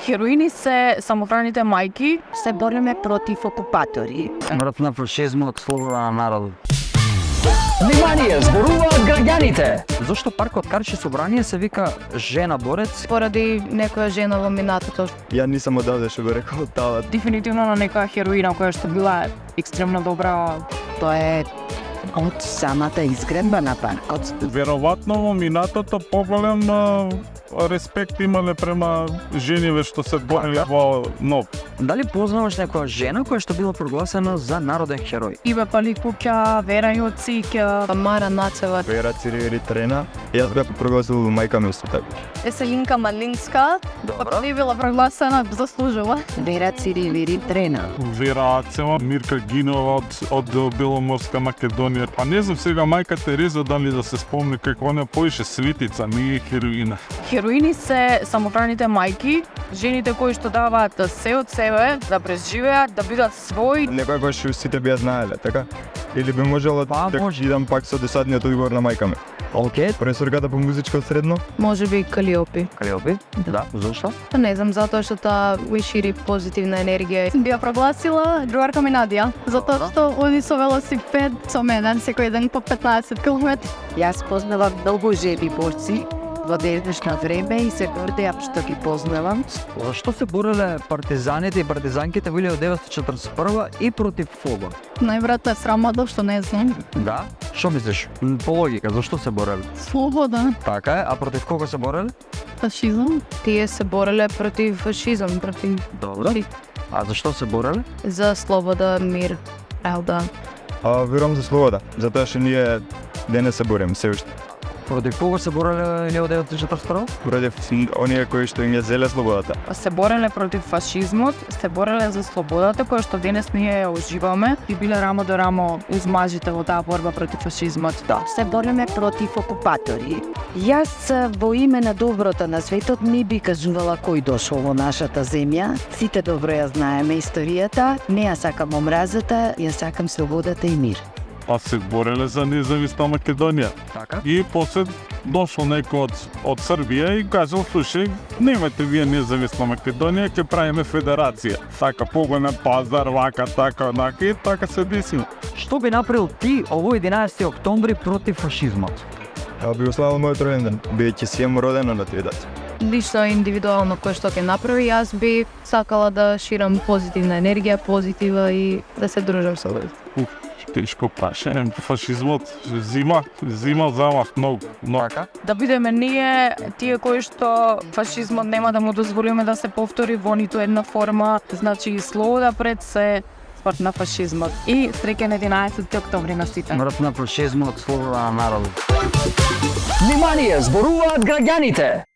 Хероини се самохраните мајки. Се бориме против окупатори. Врат на фашизмот, слобода на народот. Внимание, зборуваат граѓаните! Зошто паркот Карчи собрание се вика жена борец? Поради некоја жена во минатото. Ја нисам одавде што го рекол таа. Дефинитивно на некоја хероина која што била екстремно добра. Тоа е од самата изградба на паркот. Веројатно во минатото поголем респект имале према жениве што се бореле во НОБ. Дали познаваш некоја жена која што била прогласена за народен херој? Иве Паликуќа, Вера Јоцик, Мара Нацева, Вера Цирири Трена. Јас бев прогласил мајка ми исто така. Еселинка Малинска. Добро. Не била прогласена, заслужува. Вера Циривири Трена. Вера Ацева, Мирка Гинова од Беломорска Македонија. Па не знам сега мајка Тереза дали да се спомни како не поише светица, не е хероина. Хероини се самохраните мајки, жените кои што даваат се од себе, да преживеат, да бидат свој. Некој кој што сите би ја знаеле, така? Или би можело Па, да може. идам пак со досадниот одговор на мајка ми. Океј, Професорката по музичко средно. Може би Калиопи. Калиопи? Да, зошто? Па не знам, затоа што таа ми шири позитивна енергија. Би ја прогласила другарка ми Надија, затоа што оди со велосипед со мене секој ден по 15 км. Јас познавам многу жени борци во денешно време и се гордеам што ги познавам. Зашто се бореле партизаните и партизанките во 1941 и против Фого? Најверојатно е срамата што не знам. Да? Што мислиш? По логика, зашто се бореле? Слобода, Така е, а против кого се бореле? фашизам. Тие се бореле против фашизам, против Добро. А зашто се бореле? за слобода, мир, правда. Верувам за слобода, затоа што ние денес се бориме се уште. Против кого се бореле 1941? Против оние кои што им ја зеле слободата. Се бореле против фашизмот, се бореле за слободата која што денес ние ја уживаме и биле рамо до рамо уз мажите во таа борба против фашизмот. Да, се бориме против окупатори. Јас во име на доброто на светот не би кажувала кој дошол во нашата земја. Сите добро ја знаеме историјата. Не ја сакам омразата, ја сакам слободата и мир. Па се бореле за независна Македонија. Така. И после дошол некој од Србија и кажал, слушај, немате вие независна Македонија, ќе правиме федерација. Така поголем пазар, вака, така, онака и така се деси. Што би направил ти овој 11 октомври против фашизмот? Би го славил мојот роден ден, бидејќи си ем родена на тој дат. Ништо индивидуално кој што ќе направи, јас би сакала да ширам позитивна енергија, позитива и да се дружам со луѓе. Тешко прашање, фашизмот зима замах многу. Така. Да бидеме ние тие кои што фашизмот нема да му дозволиме да се повтори во ниту една форма, значи слобода пред се спорт на фашизмот. И среќен 11 октомври на сите. Врат на фашизмот, слобода на народот. Внимание, зборуваат граѓаните!